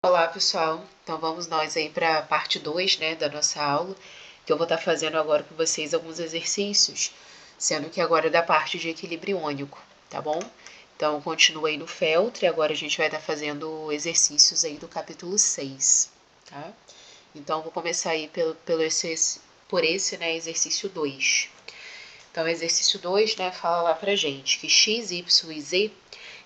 Olá, pessoal. Então vamos nós aí para a parte 2, né, da nossa aula, que eu vou estar fazendo agora com vocês alguns exercícios, sendo que agora é da parte de equilíbrio iônico, tá bom? Então continua aí no feltro e agora a gente vai estar fazendo exercícios aí do capítulo 6, tá? Então vou começar aí por esse, né, exercício 2. Então, exercício 2, né, fala lá pra gente que X, Y e Z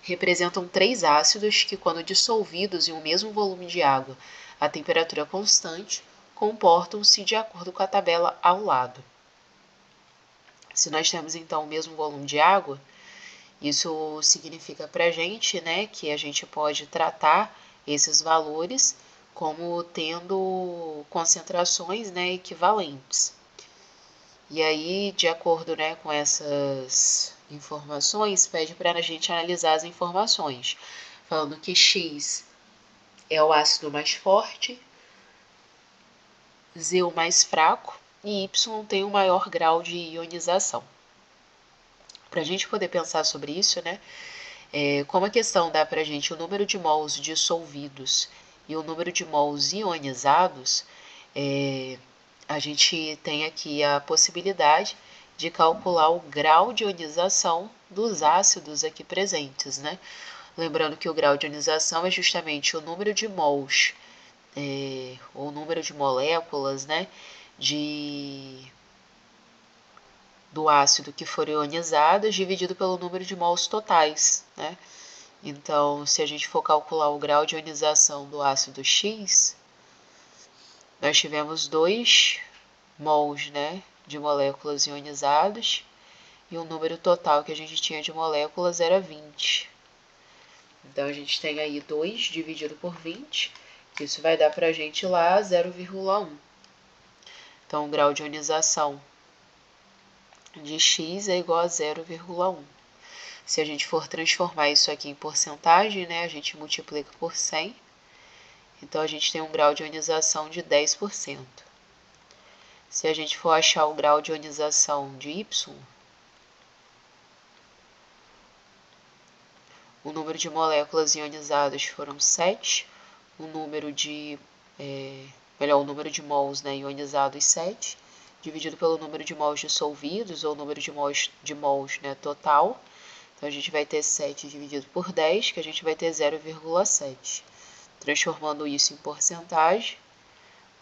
representam três ácidos que, quando dissolvidos em um mesmo volume de água a temperatura constante, comportam-se de acordo com a tabela ao lado. Se nós temos, então, o mesmo volume de água, isso significa para a gente, né, que a gente pode tratar esses valores como tendo concentrações, né, equivalentes. E aí, de acordo, né, com essas informações, pede para a gente analisar as informações, falando que X é o ácido mais forte, Z o mais fraco e Y tem o maior grau de ionização. Para a gente poder pensar sobre isso, né, como a questão dá para a gente o número de mols dissolvidos e o número de mols ionizados, a gente tem aqui a possibilidade de calcular o grau de ionização dos ácidos aqui presentes, né? Lembrando que o grau de ionização é justamente o número de mols, ou número de moléculas, né, do ácido que foram ionizadas dividido pelo número de mols totais, né? Então, se a gente for calcular o grau de ionização do ácido X, nós tivemos 2 mols, né, de moléculas ionizadas, e o número total que a gente tinha de moléculas era 20. Então, a gente tem aí 2 dividido por 20, que isso vai dar para a gente lá 0,1. Então, o grau de ionização de X é igual a 0,1. Se a gente for transformar isso aqui em porcentagem, né, a gente multiplica por 100. Então, a gente tem um grau de ionização de 10%. Se a gente for achar o grau de ionização de Y, o número de moléculas ionizadas foram 7, o número de mols, né, ionizados 7, dividido pelo número de mols dissolvidos, ou número de mols, né, total. Então, a gente vai ter 7 dividido por 10, que a gente vai ter 0,7. Transformando isso em porcentagem,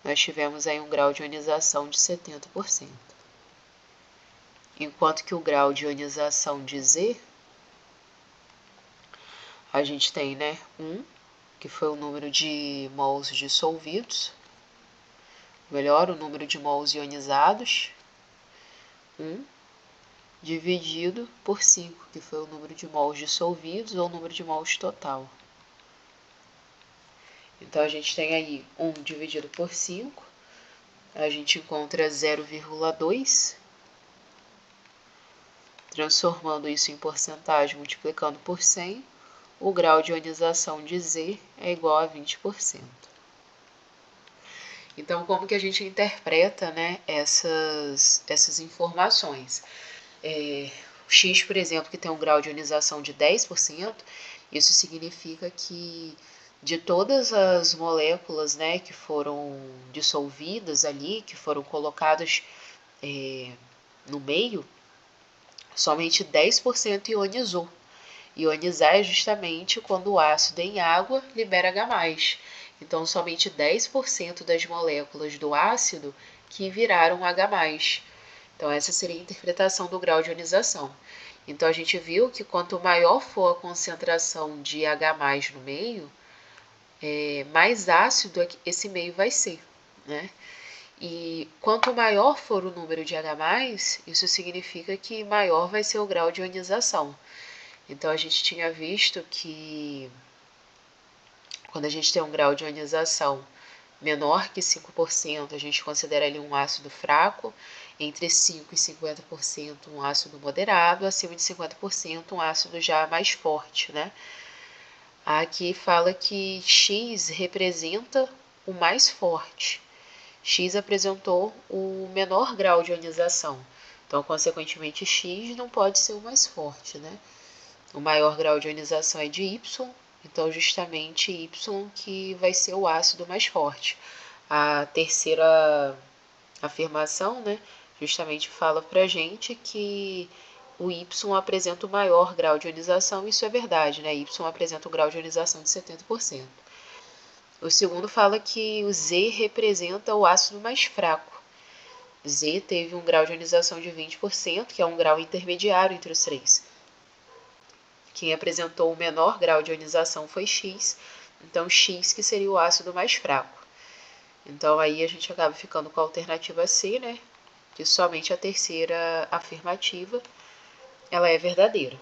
nós tivemos aí um grau de ionização de 70%. Enquanto que o grau de ionização de Z, a gente tem, né, 1, que foi o número de mols dissolvidos, o número de mols ionizados, 1, dividido por 5, que foi o número de mols dissolvidos ou o número de mols total. Então, a gente tem aí 1 dividido por 5, a gente encontra 0,2, transformando isso em porcentagem, multiplicando por 100, o grau de ionização de Z é igual a 20%. Então, como que a gente interpreta, né, essas informações? O X, por exemplo, que tem um grau de ionização de 10%, isso significa que de todas as moléculas, né, que foram dissolvidas ali, que foram colocadas no meio, somente 10% ionizou. Ionizar é justamente quando o ácido em água libera H+. Então, somente 10% das moléculas do ácido que viraram H+. Então, essa seria a interpretação do grau de ionização. Então, a gente viu que quanto maior for a concentração de H+ no meio, mais ácido esse meio vai ser, né? E quanto maior for o número de H+, isso significa que maior vai ser o grau de ionização. Então, a gente tinha visto que quando a gente tem um grau de ionização menor que 5%, a gente considera ali um ácido fraco, entre 5% e 50% um ácido moderado, acima de 50% um ácido já mais forte, né? Aqui fala que X representa o mais forte. X apresentou o menor grau de ionização. Então, consequentemente, X não pode ser o mais forte, né? O maior grau de ionização é de Y, Então, justamente Y que vai ser o ácido mais forte. A terceira afirmação, né, justamente fala pra gente que o Y apresenta o maior grau de ionização. Isso é verdade, né? Y apresenta o grau de ionização de 70%. O segundo fala que o Z representa o ácido mais fraco. Z teve um grau de ionização de 20%, que é um grau intermediário entre os três. Quem apresentou o menor grau de ionização foi X, então X que seria o ácido mais fraco. Então aí a gente acaba ficando com a alternativa C, né? Que somente a terceira afirmativa ela é verdadeira.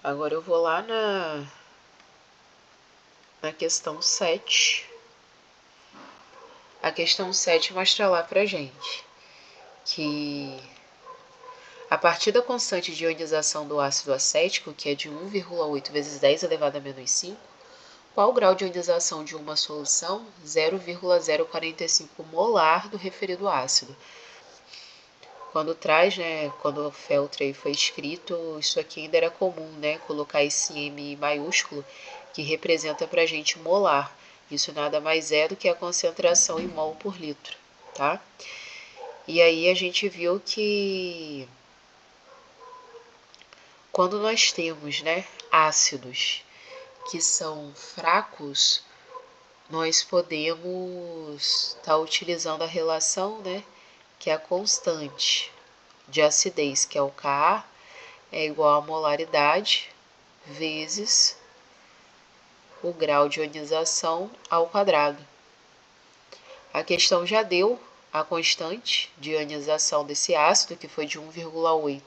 Agora eu vou lá na questão 7. A questão 7 mostra lá pra gente que a partir da constante de ionização do ácido acético, que é de 1,8 vezes 10 elevado a menos 5, qual o grau de ionização de uma solução? 0,045 molar do referido ácido. Quando traz, né, quando o Feltre foi escrito, isso aqui ainda era comum, né, colocar esse M maiúsculo, que representa pra gente molar. Isso nada mais é do que a concentração em mol por litro, tá? E aí a gente viu que quando nós temos, né, ácidos que são fracos, nós podemos estar utilizando a relação, né, que é a constante de acidez, que é o Ka, é igual a molaridade vezes o grau de ionização ao quadrado. A questão já deu a constante de ionização desse ácido, que foi de 1,8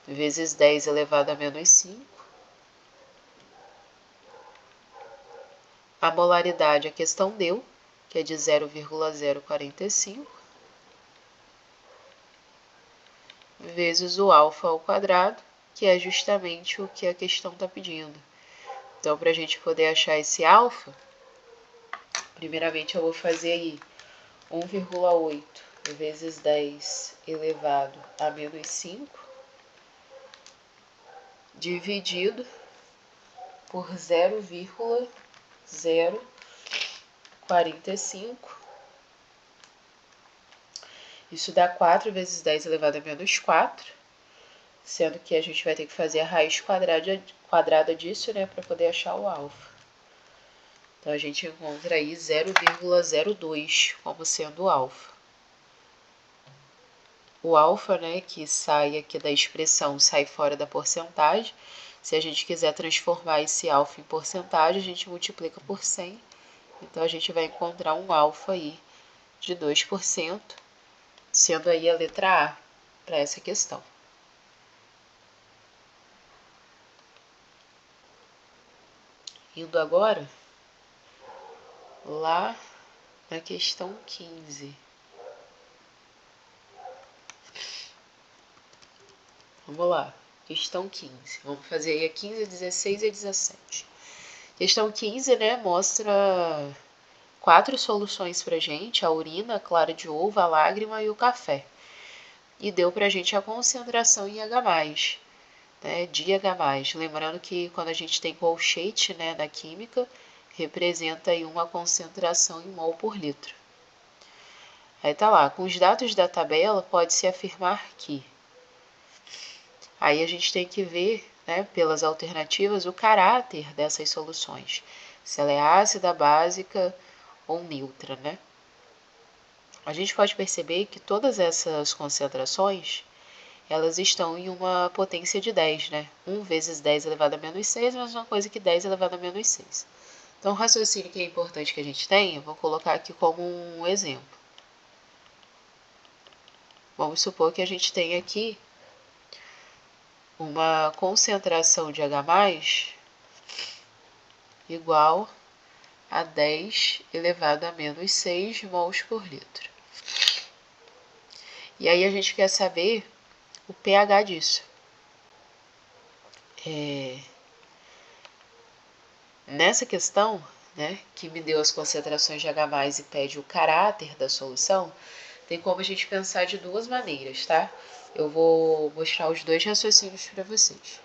vezes 10 elevado a menos 5. A molaridade a questão deu, que é de 0,045, vezes o alfa ao quadrado, que é justamente o que a questão está pedindo. Então, para a gente poder achar esse alfa, primeiramente eu vou fazer aí 1,8 vezes 10 elevado a menos 5, dividido por 0,045. Isso dá 4 vezes 10 elevado a menos 4, sendo que a gente vai ter que fazer a raiz quadrada disso, né, para poder achar o alfa. Então, a gente encontra aí 0,02 como sendo o alfa. O alfa, né, que sai aqui da expressão, sai fora da porcentagem. Se a gente quiser transformar esse alfa em porcentagem, a gente multiplica por 100. Então, a gente vai encontrar um alfa aí de 2%, sendo aí a letra A para essa questão. Indo agora lá na questão 15. Vamos lá, questão 15. Vamos fazer aí a 15, a 16 e a 17. Questão 15, né, mostra 4 soluções pra gente, a urina, a clara de ovo, a lágrima e o café. E deu pra gente a concentração em H+, né, de H+. Lembrando que quando a gente tem colchete, né, na química, representa aí uma concentração em mol por litro. Aí tá lá, com os dados da tabela, pode-se afirmar que... Aí a gente tem que ver, né, pelas alternativas, o caráter dessas soluções. Se ela é ácida, básica ou neutra, né? A gente pode perceber que todas essas concentrações, elas estão em uma potência de 10, né? 1 vezes 10 elevado a menos 6 é a mesma coisa que 10 elevado a menos 6. Então, o raciocínio que é importante que a gente tenha, eu vou colocar aqui como um exemplo. Vamos supor que a gente tenha aqui uma concentração de H+, igual a 10 elevado a menos 6 mols por litro. E aí a gente quer saber o pH disso. Nessa questão, né, que me deu as concentrações de H+, e pede o caráter da solução, tem como a gente pensar de duas maneiras, tá? Eu vou mostrar os dois raciocínios para vocês.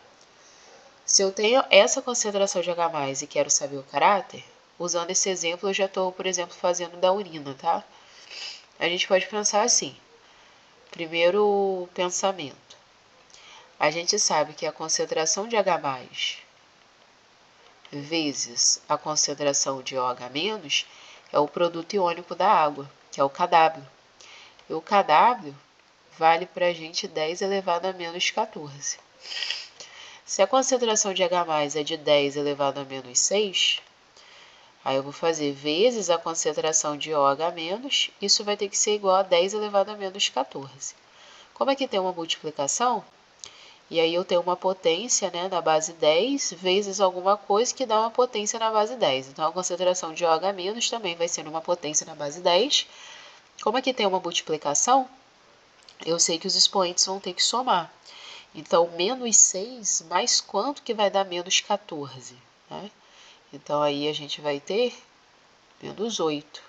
Se eu tenho essa concentração de H+, e quero saber o caráter, usando esse exemplo, eu já estou, por exemplo, fazendo da urina, tá? A gente pode pensar assim. Primeiro pensamento. A gente sabe que a concentração de H+ vezes a concentração de OH- é o produto iônico da água, que é o Kw. E o Kw vale para a gente 10 elevado a menos 14. Se a concentração de H+ é de 10 elevado a menos 6, aí eu vou fazer vezes a concentração de OH-, isso vai ter que ser igual a 10 elevado a menos 14. Como aqui tem uma multiplicação, e aí eu tenho uma potência, né, na base 10 vezes alguma coisa que dá uma potência na base 10. Então, a concentração de OH- também vai ser uma potência na base 10. Como aqui tem uma multiplicação, eu sei que os expoentes vão ter que somar. Então, menos 6 mais quanto que vai dar menos 14? Né? Então, aí a gente vai ter menos 8.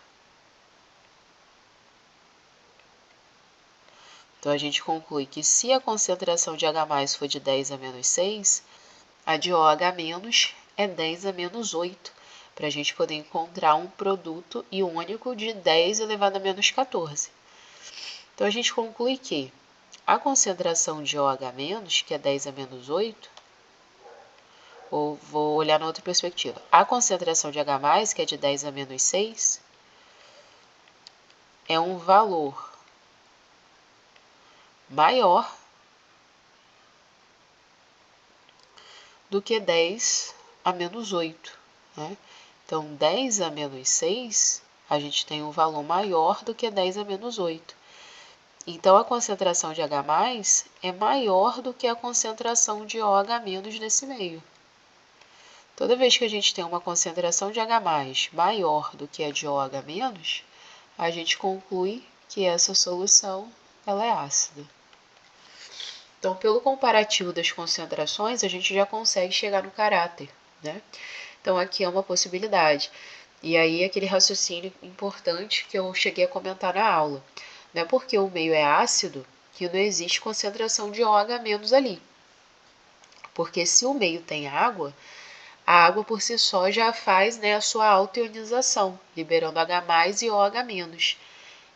Então, a gente conclui que se a concentração de H+ for de 10 a menos 6, a de OH- é 10 a menos 8, para a gente poder encontrar um produto iônico de 10 elevado a menos 14. Então, a gente conclui que a concentração de OH-, que é 10 a menos 8, ou vou olhar na outra perspectiva, a concentração de H+, que é de 10 a menos 6, é um valor maior do que 10 a menos 8. Né? Então, 10 a menos 6, a gente tem um valor maior do que 10 a menos 8. Então, a concentração de H+ é maior do que a concentração de OH- nesse meio. Toda vez que a gente tem uma concentração de H+ maior do que a de OH-, a gente conclui que essa solução ela é ácida. Então, pelo comparativo das concentrações, a gente já consegue chegar no caráter, né? Então, aqui é uma possibilidade. E aí, aquele raciocínio importante que eu cheguei a comentar na aula. Não é porque o meio é ácido que não existe concentração de OH- ali. Porque se o meio tem água, a água por si só já faz, né, a sua autoionização, liberando H+ e OH-.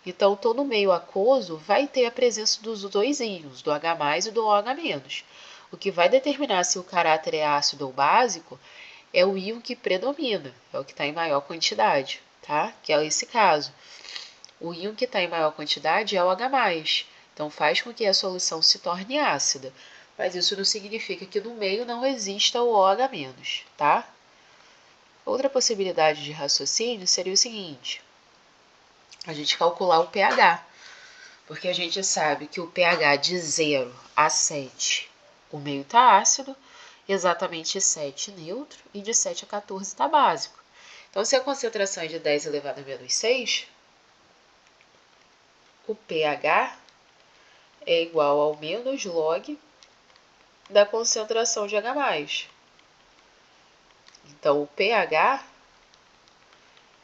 Então, todo meio aquoso vai ter a presença dos dois íons, do H+ e do OH-. O que vai determinar se o caráter é ácido ou básico é o íon que predomina, é o que está em maior quantidade, tá? Que é esse caso. O íon que está em maior quantidade é o H+, então faz com que a solução se torne ácida. Mas isso não significa que no meio não exista o OH-, tá? Outra possibilidade de raciocínio seria o seguinte: a gente calcular o pH, porque a gente sabe que o pH de 0 a 7, o meio está ácido, exatamente 7 neutro, e de 7 a 14 está básico. Então, se a concentração é de 10 elevado a menos 6, o pH é igual ao menos log da concentração de H+. Então, o pH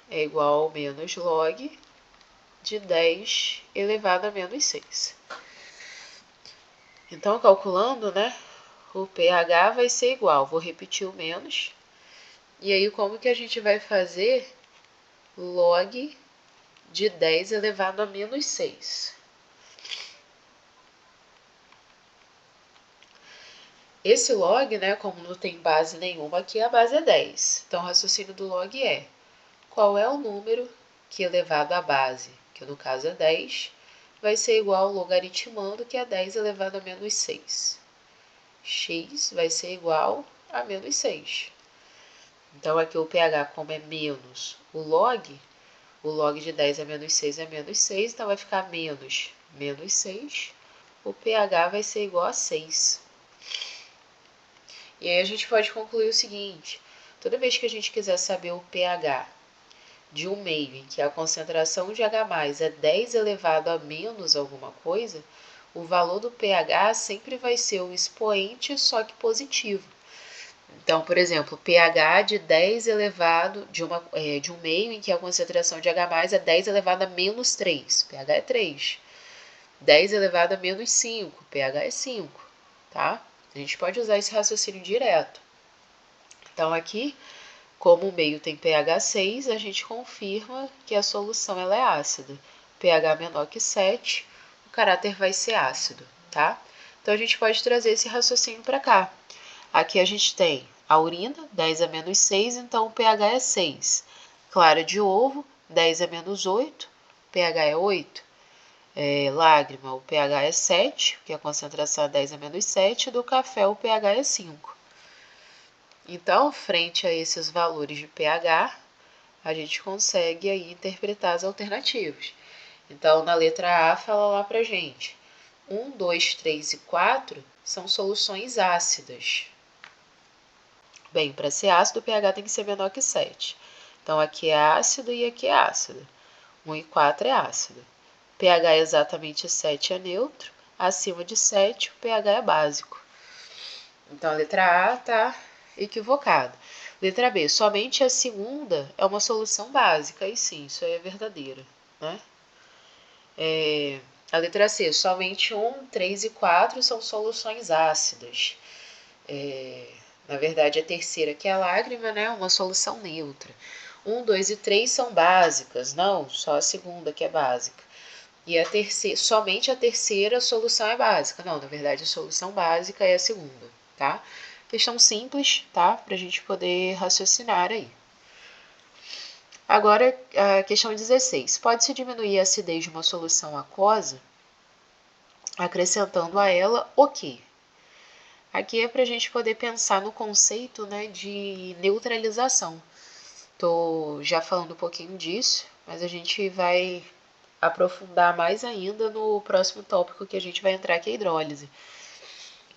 é igual ao menos log de 10 elevado a menos 6. Então, calculando, né, o pH vai ser igual, vou repetir o menos, e aí como que a gente vai fazer log de 10 elevado a menos 6? Esse log, né, como não tem base nenhuma aqui, a base é 10. Então, o raciocínio do log é: qual é o número que elevado à base, que no caso é 10, vai ser igual ao logaritmando, que é 10 elevado a menos 6. X vai ser igual a menos 6. Então, aqui o pH, como é menos o log de 10 a menos 6 é menos 6, então vai ficar menos 6. O pH vai ser igual a 6. E aí a gente pode concluir o seguinte: toda vez que a gente quiser saber o pH de um meio em que a concentração de H+ é 10 elevado a menos alguma coisa, o valor do pH sempre vai ser o expoente, só que positivo. Então, por exemplo, pH de 10 elevado de um meio em que a concentração de H+ é 10 elevado a menos 3, pH é 3. 10 elevado a menos 5, pH é 5, tá? A gente pode usar esse raciocínio direto. Então, aqui, como o meio tem pH 6, a gente confirma que a solução ela é ácida. pH menor que 7, o caráter vai ser ácido, tá? Então, a gente pode trazer esse raciocínio para cá. Aqui a gente tem a urina, 10 a menos 6, então o pH é 6. Clara de ovo, 10 a menos 8, pH é 8. Lágrima, o pH é 7, porque a concentração é 10 a menos 7, do café o pH é 5. Então, frente a esses valores de pH, a gente consegue aí interpretar as alternativas. Então, na letra A, fala lá pra gente, 1, 2, 3 e 4 são soluções ácidas. Bem, para ser ácido, o pH tem que ser menor que 7. Então, aqui é ácido e aqui é ácido. 1 e 4 é ácido. pH é exatamente 7 é neutro. Acima de 7, o pH é básico. Então, a letra A está equivocada. Letra B, somente a segunda é uma solução básica. E sim, isso aí é verdadeiro, né? A letra C, somente 1, 3 e 4 são soluções ácidas. Na verdade, a terceira, que é a lágrima, né, é uma solução neutra. 1, 2 e 3 são básicas. Não, só a segunda que é básica. E a terceira, somente a terceira solução é básica. Não, na verdade, a solução básica é a segunda, tá? Questão simples, tá? Para a gente poder raciocinar aí. Agora, a questão 16. Pode-se diminuir a acidez de uma solução aquosa acrescentando a ela o quê? Aqui é para a gente poder pensar no conceito, né, de neutralização. Estou já falando um pouquinho disso, mas a gente vai aprofundar mais ainda no próximo tópico que a gente vai entrar, que é a hidrólise.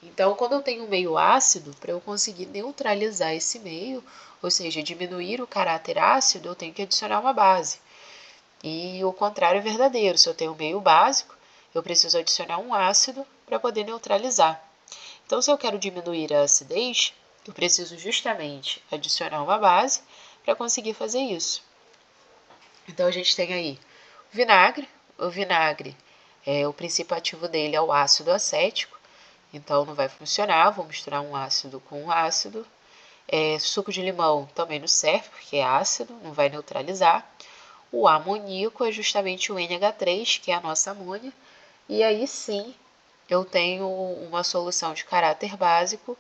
Então, quando eu tenho um meio ácido, para eu conseguir neutralizar esse meio, ou seja, diminuir o caráter ácido, eu tenho que adicionar uma base. E o contrário é verdadeiro. Se eu tenho um meio básico, eu preciso adicionar um ácido para poder neutralizar. Então, se eu quero diminuir a acidez, eu preciso justamente adicionar uma base para conseguir fazer isso. Então, a gente tem aí o vinagre. O vinagre, o princípio ativo dele é o ácido acético, então não vai funcionar. Vou misturar um ácido com um ácido. Suco de limão também não serve, porque é ácido, não vai neutralizar. O amoníaco é justamente o NH3, que é a nossa amônia. E aí sim, eu tenho uma solução de caráter básico,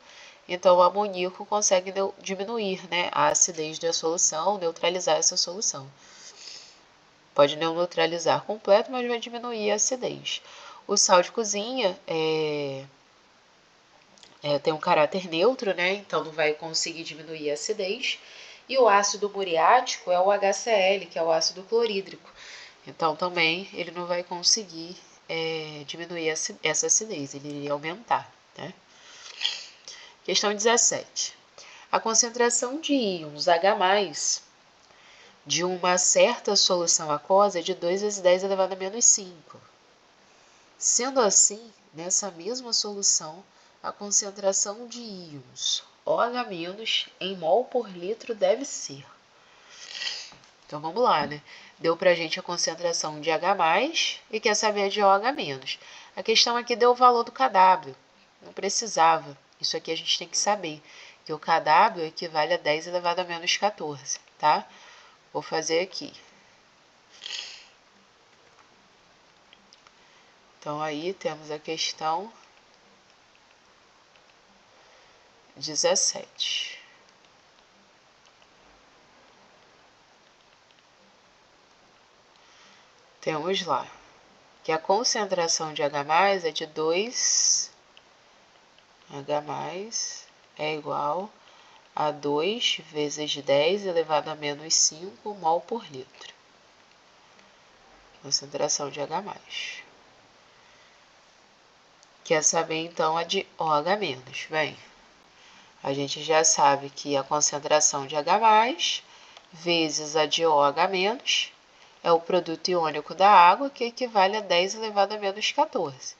então o amoníaco consegue diminuir, né, a acidez da solução, neutralizar essa solução. Pode não neutralizar completo, mas vai diminuir a acidez. O sal de cozinha tem um caráter neutro, né, então não vai conseguir diminuir a acidez. E o ácido muriático é o HCl, que é o ácido clorídrico. Então também ele não vai conseguir diminuir essa acidez, ele iria aumentar, né? Questão 17. A concentração de íons H+, de uma certa solução aquosa é de 2 vezes 10 elevado a menos 5. Sendo assim, nessa mesma solução, a concentração de íons OH- em mol por litro deve ser. Então vamos lá, né? Deu pra gente a concentração de H+, e quer saber a de OH-. A questão aqui deu o valor do KW. Não precisava. Isso aqui a gente tem que saber. Que o KW equivale a 10 elevado a menos 14, tá? Vou fazer aqui. Então aí temos a questão 17. Temos lá que a concentração de H+ é de 2, H+ é igual a 2 vezes 10 elevado a menos 5 mol por litro. Concentração de H+. Quer saber então a de OH-. Bem, a gente já sabe que a concentração de H+ vezes a de OH- é o produto iônico da água, que equivale a 10 elevado a menos 14.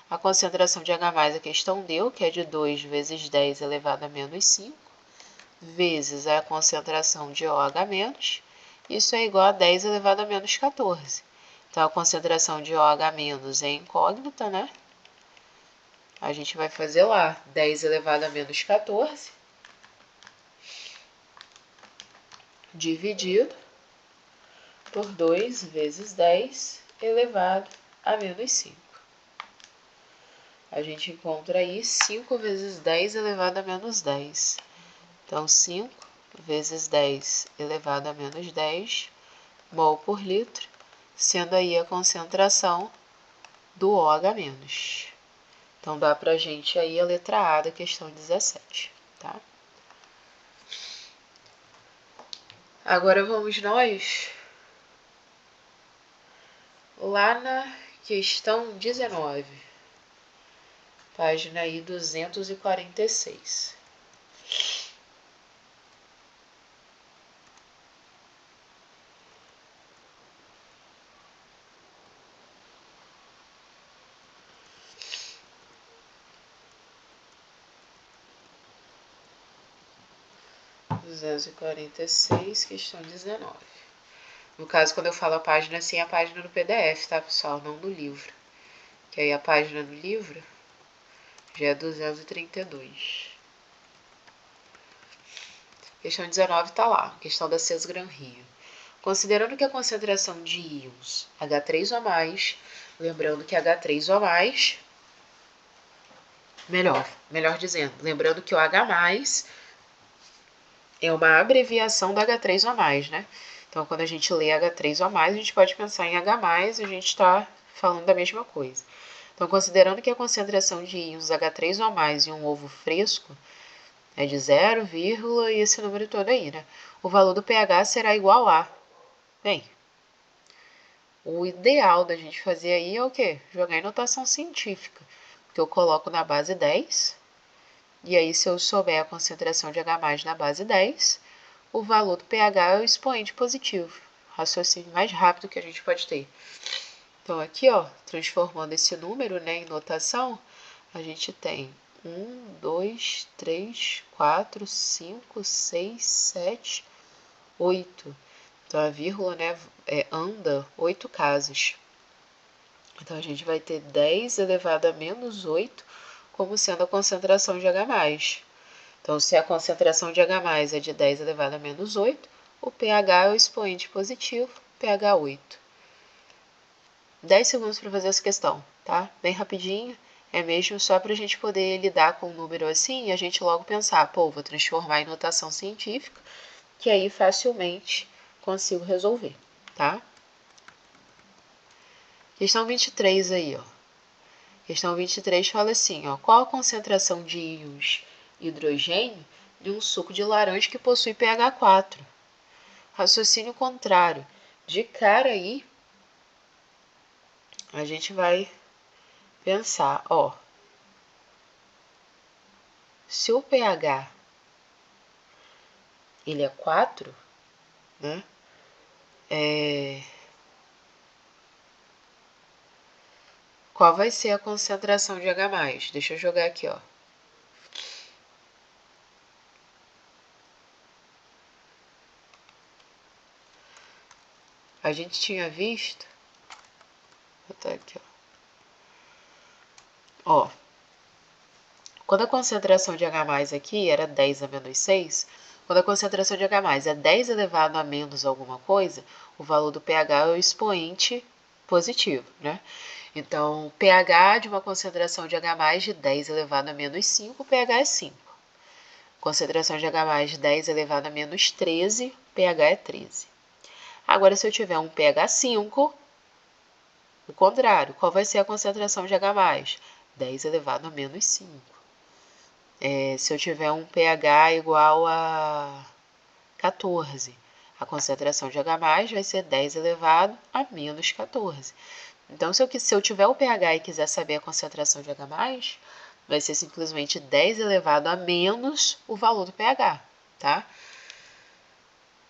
A concentração de H+, a questão deu, que é de 2 vezes 10 elevado a menos 5. vezes a concentração de OH-, isso é igual a 10 elevado a menos 14. Então, a concentração de OH- é incógnita, né? A gente vai fazer lá 10 elevado a menos 14, dividido por 2 vezes 10 elevado a menos 5. A gente encontra aí 5 vezes 10 elevado a menos 10. Então, 5 vezes 10 elevado a menos 10 mol por litro, sendo aí a concentração do OH-. Então, dá pra gente aí a letra A da questão 17, tá? Agora vamos nós lá na questão 19, página aí 246. Questão 19. No caso, quando eu falo a página, assim, é a página do PDF, tá, pessoal? Não do livro. Que aí a página do livro já é 232. Questão 19 tá lá, questão da Cesgran Rio. Considerando que a concentração de íons H3 ou mais, lembrando que H3 ou mais, melhor dizendo, lembrando que o H+, é uma abreviação do H3 ou mais, né? Então, quando a gente lê H3 ou mais, a gente pode pensar em H+, e a gente está falando da mesma coisa. Então, considerando que a concentração de íons H3 ou mais em um ovo fresco é de 0, e esse número todo aí, né? O valor do pH será igual a... Bem, o ideal da gente fazer aí é o quê? Jogar em notação científica. Porque eu coloco na base 10, e aí se eu souber a concentração de H+ na base 10, o valor do pH é o expoente positivo. Raciocínio mais rápido que a gente pode ter. Então, aqui, ó, transformando esse número, né, em notação, a gente tem 1, 2, 3, 4, 5, 6, 7, 8. Então, a vírgula, né, anda 8 casas. Então, a gente vai ter 10 elevado a menos 8 como sendo a concentração de H+. Então, se a concentração de H+ é de 10 elevado a menos 8, o pH é o expoente positivo, pH 8. 10 segundos para fazer essa questão, tá? Bem rapidinho, é mesmo só para a gente poder lidar com um número assim e a gente logo pensar, pô, vou transformar em notação científica, que aí facilmente consigo resolver, tá? Questão 23 aí, ó. Questão 23 fala assim, ó, qual a concentração de íons hidrogênio de um suco de laranja que possui pH 4? Raciocínio contrário. De cara aí, a gente vai pensar, ó, se o pH ele é 4, né? Qual vai ser a concentração de H+? Deixa eu jogar aqui, ó. A gente tinha visto... Vou botar aqui, ó. Ó, quando a concentração de H+ aqui era 10 a menos 6, quando a concentração de H+ é 10 elevado a menos alguma coisa, o valor do pH é o expoente positivo, né? Então, pH de uma concentração de H+ de 10 elevado a menos 5, o pH é 5. Concentração de H+ de 10 elevado a menos 13, pH é 13. Agora, se eu tiver um pH 5, o contrário, qual vai ser a concentração de H+? 10 elevado a menos 5. Se eu tiver um pH igual a 14, a concentração de H+ vai ser 10 elevado a menos 14. Então, se eu tiver o pH e quiser saber a concentração de H+, vai ser simplesmente 10 elevado a menos o valor do pH, tá?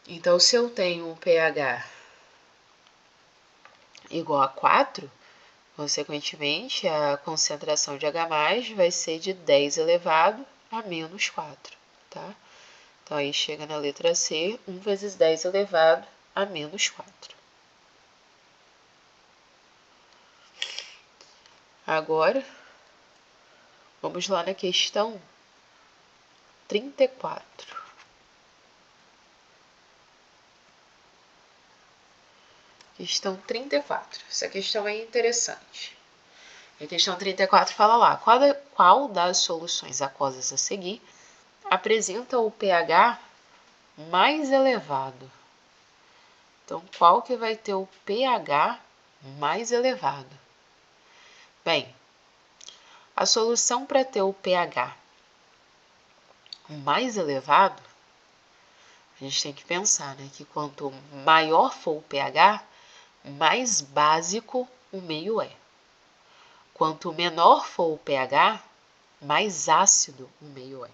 Então, se eu tenho um pH igual a 4, consequentemente, a concentração de H+ vai ser de 10 elevado a menos 4, tá? Então, aí chega na letra C, 1 vezes 10 elevado a menos 4. Agora, vamos lá na questão 34. Questão 34. Essa questão é interessante. A questão 34 fala lá, qual das soluções aquosas a seguir apresenta o pH mais elevado? Então, qual que vai ter o pH mais elevado? Bem, a solução para ter o pH mais elevado, a gente tem que pensar, né, que quanto maior for o pH, mais básico o meio é. Quanto menor for o pH, mais ácido o meio é.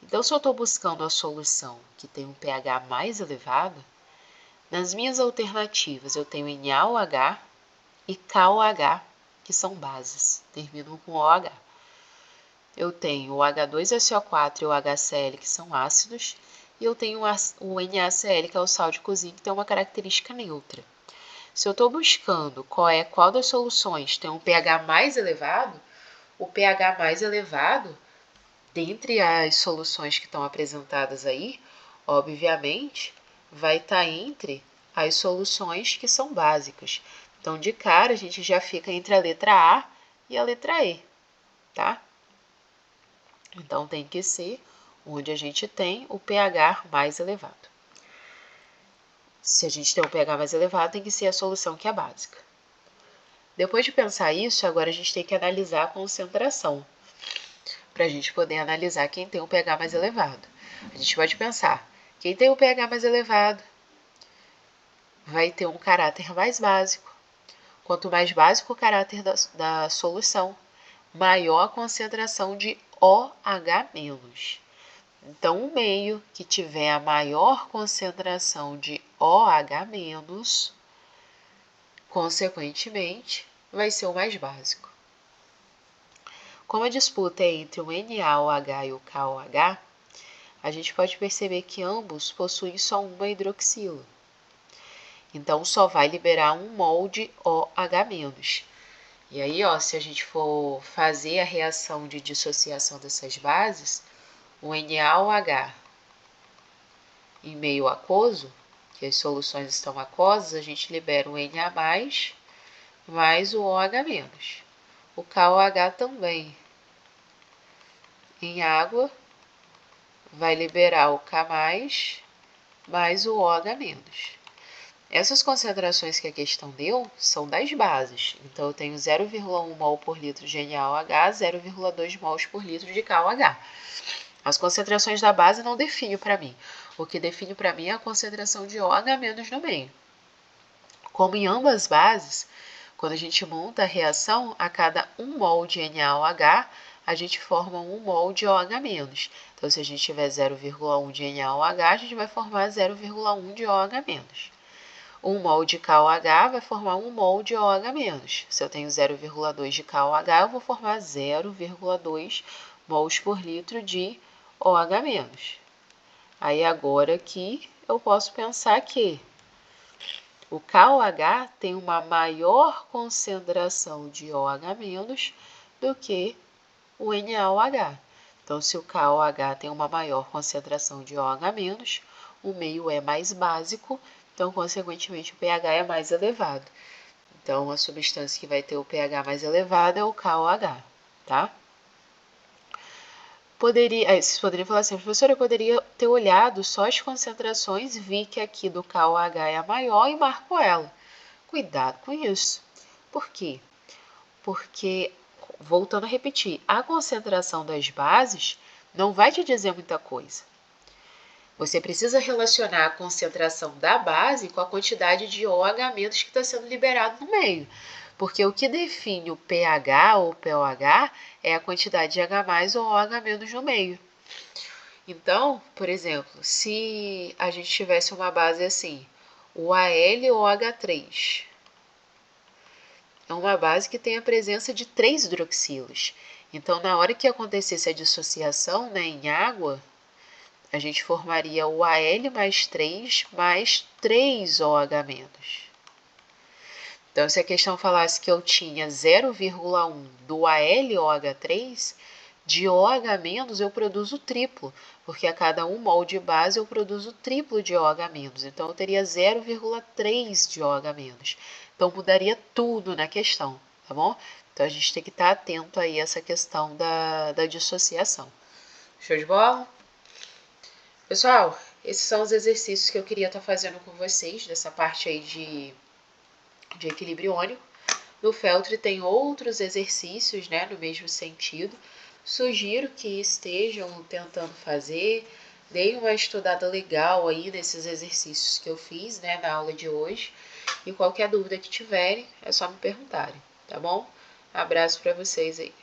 Então, se eu estou buscando a solução que tem um pH mais elevado, nas minhas alternativas eu tenho NaOH e KOH, que são bases, terminam com OH. Eu tenho o H2SO4 e o HCl, que são ácidos, e eu tenho o NaCl, que é o sal de cozinha, que tem uma característica neutra. Se eu estou buscando qual das soluções tem um pH mais elevado, o pH mais elevado, dentre as soluções que estão apresentadas aí, obviamente, vai estar entre as soluções que são básicas. Então, de cara, a gente já fica entre a letra A e a letra E, tá? Então, tem que ser onde a gente tem o pH mais elevado. Se a gente tem um pH mais elevado, tem que ser a solução que é básica. Depois de pensar isso, agora a gente tem que analisar a concentração, para a gente poder analisar quem tem o pH mais elevado. A gente pode pensar, quem tem o pH mais elevado vai ter um caráter mais básico. Quanto mais básico o caráter da solução, maior a concentração de OH-. Então, o meio que tiver a maior concentração de OH-, consequentemente, vai ser o mais básico. Como a disputa é entre o NaOH e o KOH, a gente pode perceber que ambos possuem só uma hidroxila. Então, só vai liberar 1 mol de OH-. E aí, ó, se a gente for fazer a reação de dissociação dessas bases, o NaOH em meio aquoso, que as soluções estão aquosas, a gente libera o Na+, mais o OH-. O KOH também, em água, vai liberar o K+, mais o OH-. Essas concentrações que a questão deu são das bases. Então, eu tenho 0,1 mol por litro de NaOH, 0,2 mols por litro de KOH. As concentrações da base não definem para mim. O que define para mim é a concentração de OH- no meio. Como em ambas bases, quando a gente monta a reação, a cada 1 mol de NaOH, a gente forma 1 mol de OH-. Então, se a gente tiver 0,1 de NaOH, a gente vai formar 0,1 de OH-. 1 mol de KOH vai formar 1 mol de OH-. Se eu tenho 0,2 de KOH, eu vou formar 0,2 mols por litro de OH-. Aí agora aqui eu posso pensar que o KOH tem uma maior concentração de OH- do que o NaOH. Então, se o KOH tem uma maior concentração de OH-, o meio é mais básico, então, consequentemente, o pH é mais elevado. Então, a substância que vai ter o pH mais elevado é o KOH, tá? Vocês poderiam falar assim, professora, eu poderia ter olhado só as concentrações, vi que aqui do KOH é a maior e marco ela. Cuidado com isso. Por quê? Porque, voltando a repetir, a concentração das bases não vai te dizer muita coisa. Você precisa relacionar a concentração da base com a quantidade de OH- que está sendo liberado no meio. Porque o que define o pH ou pOH é a quantidade de H+ ou OH- no meio. Então, por exemplo, se a gente tivesse uma base assim, o AlOH3, é uma base que tem a presença de 3 hidroxilas. Então, na hora que acontecesse a dissociação, né, em água, a gente formaria o Al mais 3 mais 3OH-. Então, se a questão falasse que eu tinha 0,1 do AlOH3, de OH- eu produzo o triplo, porque a cada 1 mol de base eu produzo o triplo de OH-. Então, eu teria 0,3 de OH-. Então, mudaria tudo na questão, tá bom? Então, a gente tem que estar atento aí a essa questão da dissociação. Show de bola? Pessoal, esses são os exercícios que eu queria estar fazendo com vocês, dessa parte aí de equilíbrio iônico. No Feltri tem outros exercícios, né, no mesmo sentido. Sugiro que estejam tentando fazer. Deem uma estudada legal aí nesses exercícios que eu fiz, né, na aula de hoje. E qualquer dúvida que tiverem, é só me perguntarem, tá bom? Abraço para vocês aí.